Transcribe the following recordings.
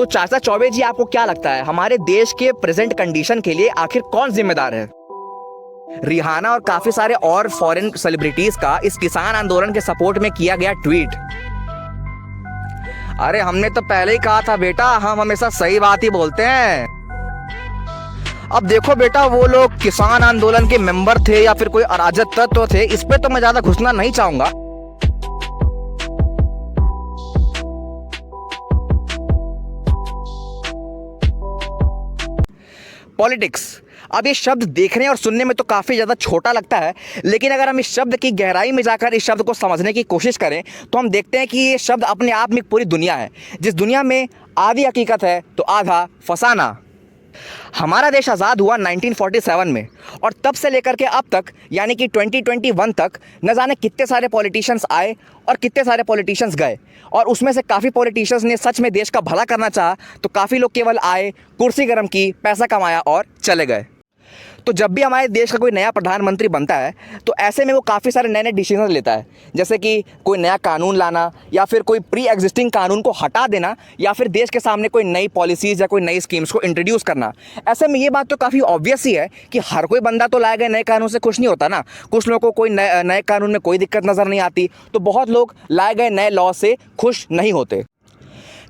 तो चाचा चौबे जी, आपको क्या लगता है हमारे देश के प्रेजेंट कंडीशन के लिए आखिर कौन जिम्मेदार है? रिहाना और काफी सारे और फॉरेन सेलिब्रिटीज का इस किसान आंदोलन के सपोर्ट में किया गया ट्वीट। अरे हमने तो पहले ही कहा था बेटा, हम हमेशा सही बात ही बोलते हैं। अब देखो बेटा, वो लोग किसान आंदोलन के मेंबर थे या फिर कोई अराजक तत्व थे, इस पे तो मैं ज्यादा घुसना नहीं चाहूंगा। पॉलिटिक्स, अब ये शब्द देखने और सुनने में तो काफ़ी ज़्यादा छोटा लगता है, लेकिन अगर हम इस शब्द की गहराई में जाकर इस शब्द को समझने की कोशिश करें तो हम देखते हैं कि ये शब्द अपने आप में एक पूरी दुनिया है, जिस दुनिया में आधी हकीकत है तो आधा फसाना। हमारा देश आज़ाद हुआ 1947 में, और तब से लेकर के अब तक यानी कि 2021 तक न जाने कितने सारे पॉलिटिशियंस आए और कितने सारे पॉलिटिशियंस गए, और उसमें से काफ़ी पॉलिटिशियंस ने सच में देश का भला करना चाहा तो काफ़ी लोग केवल आए, कुर्सी गर्म की, पैसा कमाया और चले गए। तो जब भी हमारे देश का कोई नया प्रधानमंत्री बनता है तो ऐसे में वो काफ़ी सारे नए नए डिसीजन लेता है, जैसे कि कोई नया कानून लाना या फिर कोई प्री एग्जिस्टिंग कानून को हटा देना या फिर देश के सामने कोई नई पॉलिसीज़ या कोई नई स्कीम्स को इंट्रोड्यूस करना। ऐसे में ये बात तो काफ़ी ऑब्वियस ही है कि हर कोई बंदा तो लाए गए नए कानून से खुश नहीं होता ना। कुछ लोगों को कोई नए कानून में कोई दिक्कत नज़र नहीं आती, तो बहुत लोग लाए गए नए लॉ से खुश नहीं होते।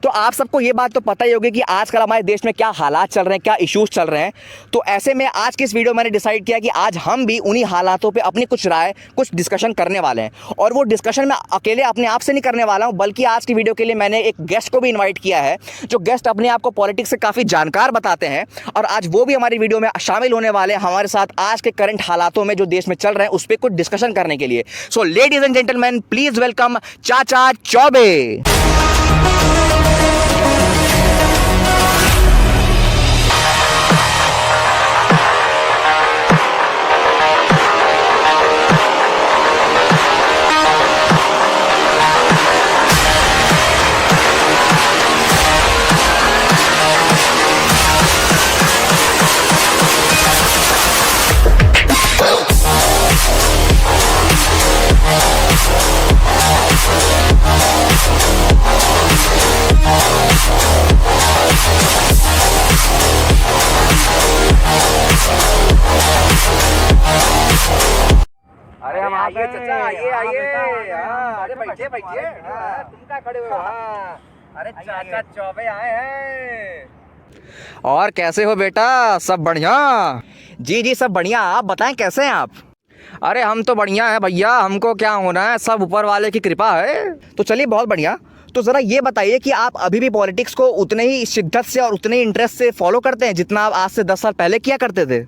तो आप सबको ये बात तो पता ही होगी कि आजकल हमारे देश में क्या हालात चल रहे हैं, क्या इश्यूज चल रहे हैं। तो ऐसे में आज की इस वीडियो मैंने डिसाइड किया कि आज हम भी उन्हीं हालातों पे अपनी कुछ राय, कुछ डिस्कशन करने वाले हैं। और वो डिस्कशन मैं अकेले अपने आप से नहीं करने वाला हूँ, बल्कि आज की वीडियो के लिए मैंने एक गेस्ट को भी इन्वाइट किया है, जो गेस्ट अपने आप को पॉलिटिक्स से काफ़ी जानकार बताते हैं, और आज वो भी हमारी वीडियो में शामिल होने वाले हैं हमारे साथ आज के करंट हालातों में जो देश में चल रहे हैं उस पर कुछ डिस्कशन करने के लिए। So ladies and gentleman, please welcome चाचा चौबे। अरे हम आइए चाचा, आइए आइए, अरे बैठिए बैठिए, तुम क्या खड़े हो? अरे चाचा चौबे आए हैं। और कैसे हो बेटा, सब बढ़िया? जी जी सब बढ़िया, आप बताएं कैसे हैं आप? अरे हम तो बढ़िया हैं भैया, हमको क्या होना है, सब ऊपर वाले की कृपा है। तो चलिए बहुत बढ़िया। तो ज़रा ये बताइए कि आप अभी भी पॉलिटिक्स को उतने ही शिद्दत से और उतने ही इंटरेस्ट से फॉलो करते हैं जितना आप आज से 10 साल पहले किया करते थे?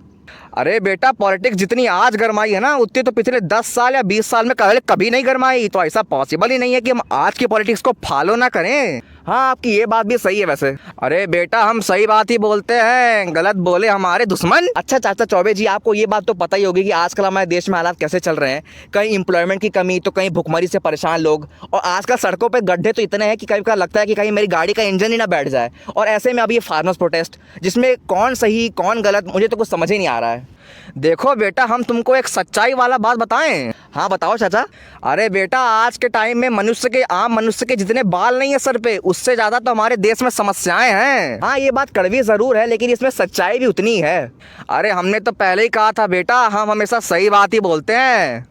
अरे बेटा, पॉलिटिक्स जितनी आज गरमाई है ना, उतनी तो पिछले 10 साल या 20 साल में कभी नहीं गरमाई। तो ऐसा पॉसिबल ही नहीं है कि हम आज की पॉलिटिक्स को फॉलो ना करें। हाँ, आपकी ये बात भी सही है वैसे। अरे बेटा, हम सही बात ही बोलते हैं, गलत बोले हमारे दुश्मन। अच्छा चाचा चौबे जी, आपको ये बात तो पता ही होगी कि आजकल हमारे देश में हालात कैसे चल रहे हैं। कहीं एम्प्लॉयमेंट की कमी, तो कहीं भुखमरी से परेशान लोग, और आजकल सड़कों पे गड्ढे तो इतने हैं कि कभी कभी लगता है कि कहीं मेरी गाड़ी का इंजन ही ना बैठ जाए। और ऐसे में अभी ये फार्मर्स प्रोटेस्ट, जिसमें कौन सही कौन गलत मुझे तो कुछ समझ ही नहीं आ रहा है। देखो बेटा, हम तुमको एक सच्चाई वाला बात बताएं। हाँ बताओ चाचा। अरे बेटा, आज के टाइम में आम मनुष्य के जितने बाल नहीं है सर पे, उससे ज़्यादा तो हमारे देश में समस्याएं हैं। हाँ, ये बात कड़वी ज़रूर है, लेकिन इसमें सच्चाई भी उतनी ही है। अरे हमने तो पहले ही कहा था बेटा, हम हमेशा सही बात ही बोलते हैं।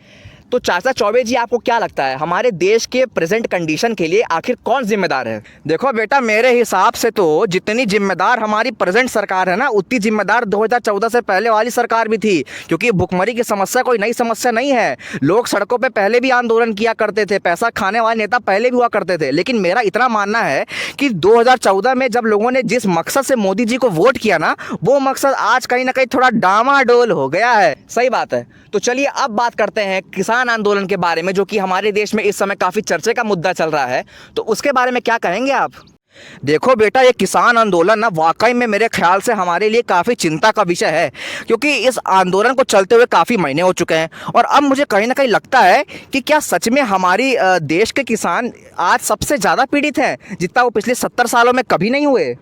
तो चाचा चौबे जी, आपको क्या लगता है हमारे देश के प्रेजेंट कंडीशन के लिए आखिर कौन जिम्मेदार है? देखो बेटा, मेरे हिसाब से तो जितनी जिम्मेदार हमारी प्रेजेंट सरकार है ना, उतनी जिम्मेदार 2014 से पहले वाली सरकार भी थी, क्योंकि भुखमरी की समस्या कोई नई समस्या नहीं है। लोग सड़कों पे पहले भी आंदोलन किया करते थे, पैसा खाने वाले नेता पहले भी हुआ करते थे। लेकिन मेरा इतना मानना है कि 2014 में जब लोगों ने जिस मकसद से मोदी जी को वोट किया ना, वो मकसद आज कहीं ना कहीं थोड़ा डामाडोल हो गया है। सही बात है। तो चलिए अब बात करते हैं किसान आंदोलन के बारे में, जो कि हमारे देश में इस समय काफ़ी चर्चे का मुद्दा चल रहा है। तो उसके बारे में क्या कहेंगे आप? देखो बेटा, ये किसान आंदोलन ना वाकई में मेरे ख्याल से हमारे लिए काफ़ी चिंता का विषय है, क्योंकि इस आंदोलन को चलते हुए काफ़ी महीने हो चुके हैं। और अब मुझे कहीं ना कहीं लगता है कि क्या सच में हमारी देश के किसान आज सबसे ज़्यादा पीड़ित हैं, जितना वो पिछले 70 सालों में कभी नहीं हुए।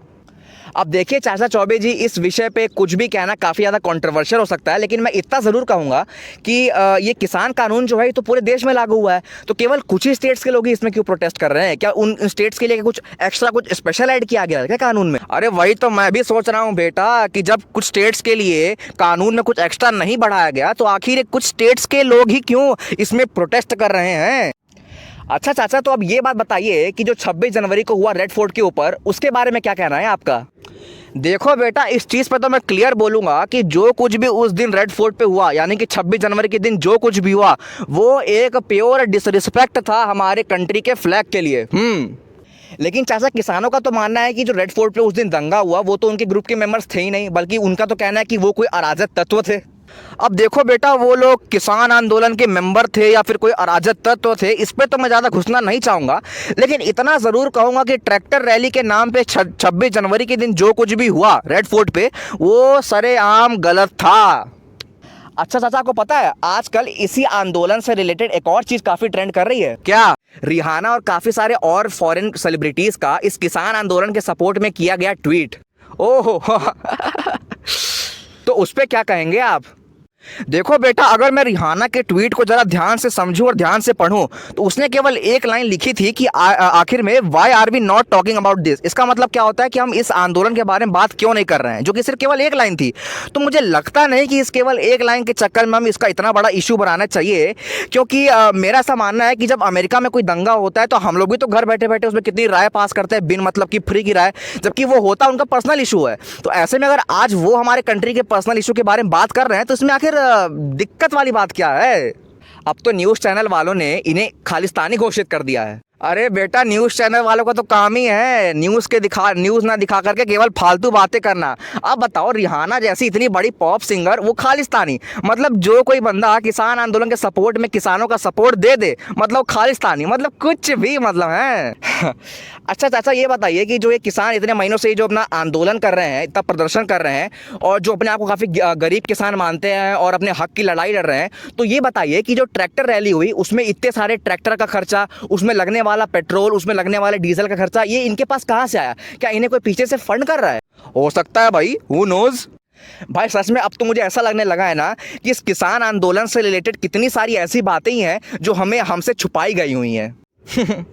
अब देखिए चाचा चौबे जी, इस विषय पे कुछ भी कहना काफ़ी ज़्यादा कंट्रोवर्शियल हो सकता है, लेकिन मैं इतना ज़रूर कहूँगा कि ये किसान कानून जो है ये तो पूरे देश में लागू हुआ है, तो केवल कुछ ही स्टेट्स के लोग ही इसमें क्यों प्रोटेस्ट कर रहे हैं? क्या उन स्टेट्स के लिए कुछ एक्स्ट्रा कुछ स्पेशल ऐड किया गया है क्या कानून में? अरे वही तो मैं भी सोच रहा हूँ बेटा, कि जब कुछ स्टेट्स के लिए कानून में कुछ एक्स्ट्रा नहीं बढ़ाया गया तो आखिर कुछ स्टेट्स के लोग ही क्यों इसमें प्रोटेस्ट कर रहे हैं? अच्छा चाचा, तो अब ये बात बताइए कि जो 26 जनवरी को हुआ रेड फोर्ट के ऊपर, उसके बारे में क्या कहना है आपका? देखो बेटा, इस चीज़ पे तो मैं क्लियर बोलूँगा कि जो कुछ भी उस दिन रेड फोर्ट पे हुआ, यानी कि 26 जनवरी के दिन जो कुछ भी हुआ, वो एक प्योर डिसरिस्पेक्ट था हमारे कंट्री के फ्लैग के लिए। लेकिन चाचा, किसानों का तो मानना है कि जो रेड फोर्ट पे उस दिन दंगा हुआ वो तो उनके ग्रुप के मेंबर्स थे ही नहीं, बल्कि उनका तो कहना है कि वो कोई अराजक तत्व थे। अब देखो बेटा, वो लोग किसान आंदोलन के मेंबर थे या फिर कोई अराजक तत्व थे, इस पे तो मैं ज़्यादा घुसना नहीं चाहूँगा, लेकिन इतना ज़रूर कहूँगा कि ट्रैक्टर रैली के नाम पे 26 जनवरी के दिन जो कुछ भी हुआ रेड फोर्ट पे, वो सरेआम गलत था। अच्छा चाचा, आपको पता है आजकल इसी आंदोलन से रिलेटेड एक और चीज़ काफ़ी ट्रेंड कर रही है? क्या? रिहाना और काफ़ी सारे और फॉरेन सेलिब्रिटीज़ का इस किसान आंदोलन के सपोर्ट में किया गया ट्वीट। ओहो तो उस पर क्या कहेंगे आप? देखो बेटा, अगर मैं रिहाना के ट्वीट को जरा ध्यान से समझूं और ध्यान से पढूं, तो उसने केवल एक लाइन लिखी थी कि आखिर में why are we not talking about this. इसका मतलब क्या होता है कि हम इस आंदोलन के बारे में बात क्यों नहीं कर रहे हैं, जो कि सिर्फ केवल एक लाइन थी। तो मुझे लगता नहीं कि इस केवल एक लाइन के चक्कर में हम इसका इतना बड़ा इशू बनाना चाहिए, क्योंकि मेरा ऐसा मानना है कि जब अमेरिका में कोई दंगा होता है तो हम लोग भी तो घर बैठे बैठे उसमें कितनी राय पास करते हैं, बिन मतलब की फ्री की राय, जबकि वो होता उनका पर्सनल इशू है। तो ऐसे में अगर आज वो हमारे कंट्री के पर्सनल इशू के बारे में बात कर रहे हैं तो इसमें आखिर दिक्कत वाली बात क्या है? अब तो न्यूज़ चैनल वालों ने इन्हें खालिस्तानी घोषित कर दिया है। अरे बेटा, न्यूज़ चैनल वालों का तो काम ही है न्यूज़ ना दिखा करके केवल फालतू बातें करना। अब बताओ, रिहाना जैसी इतनी बड़ी पॉप सिंगर वो खालिस्तानी, मतलब जो कोई बंदा किसान आंदोलन के सपोर्ट में किसानों का सपोर्ट दे दे, मतलब खालिस्तानी, मतलब कुछ भी मतलब है। अच्छा चाचा, ये बताइए कि जो ये किसान इतने महीनों से जो अपना आंदोलन कर रहे हैं, इतना प्रदर्शन कर रहे हैं, और जो अपने आप को काफ़ी गरीब किसान मानते हैं और अपने हक की लड़ाई लड़ रहे हैं, तो ये बताइए कि जो ट्रैक्टर रैली हुई उसमें इतने सारे ट्रैक्टर का खर्चा, उसमें लगने वाला पेट्रोल, उसमें लगने वाले डीजल का खर्चा, ये इनके पास कहाँ से आया? क्या इन्हें कोई पीछे से फंड कर रहा है? हो सकता है भाई, हु नोज। भाई सच में अब तो मुझे ऐसा लगने लगा है ना कि इस किसान आंदोलन से रिलेटेड कितनी सारी ऐसी बातें ही हैं जो हमसे छुपाई गई हुई हैं।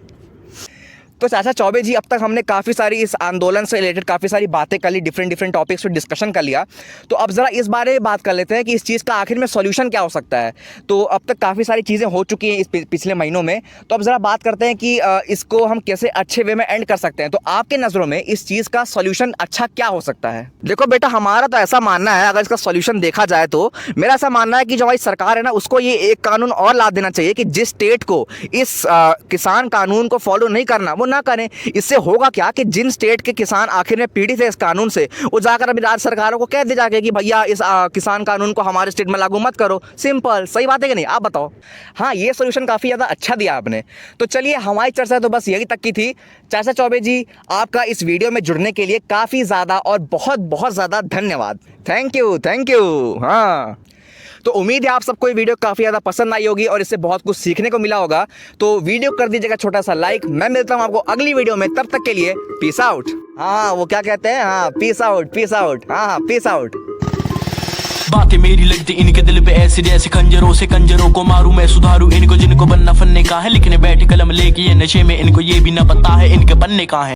तो चाचा चौबे जी, अब तक हमने काफ़ी सारी इस आंदोलन से रिलेटेड काफ़ी सारी बातें कर ली, डिफरेंट टॉपिक्स पे डिस्कशन कर लिया। तो अब ज़रा इस बारे में बात कर लेते हैं कि इस चीज़ का आखिर में सॉल्यूशन क्या हो सकता है। तो अब तक काफ़ी सारी चीज़ें हो चुकी हैं इस पिछले महीनों में, तो अब ज़रा बात करते हैं कि इसको हम कैसे अच्छे वे में एंड कर सकते हैं। तो आपके नज़रों में इस चीज़ का सॉल्यूशन अच्छा क्या हो सकता है? देखो बेटा, हमारा तो ऐसा मानना है, अगर इसका सॉल्यूशन देखा जाए तो मेरा ऐसा मानना है कि जो हमारी सरकार है ना, उसको ये एक कानून और ला देना चाहिए कि जिस स्टेट को इस किसान कानून को फॉलो नहीं करना वो ना करें। इससे होगा क्या कि जिन स्टेट के किसान आखिर में पीड़ित है इस कानून से, वो जाकर अभी राज्य सरकारों को कह दे जाके कि भैया इस किसान कानून को हमारे स्टेट में लागू मत करो। सिंपल, सही बात है कि नहीं? आप बताओ। हाँ, ये सोल्यूशन काफ़ी ज़्यादा अच्छा दिया आपने। तो चलिए, हमारी चर्चा तो बस यही तक की थी। चाचा चौबे जी, आपका इस वीडियो में जुड़ने के लिए काफ़ी ज़्यादा और बहुत बहुत ज़्यादा धन्यवाद। Thank you. हाँ, तो उम्मीद है आप सबको ये वीडियो काफ़ी ज़्यादा पसंद आई होगी और इससे बहुत कुछ सीखने को मिला होगा। तो वीडियो कर दीजिएगा छोटा सा लाइक। मैं मिलता हूँ आपको अगली वीडियो में, तब तक के लिए पीस आउट। हाँ, वो क्या कहते हैं, हाँ, पीस आउट। हाँ, पीस आउट। बातें मेरी लगती इनके दिल पे ऐसे जैसे खंजरों से, कंजरों को मारूं मैं सुधारूं इनको, जिनको बनना फन्ने का है, लिखने बैठे कलम लेके ये नशे में, इनको ये भी ना पता है इनके बनने का है।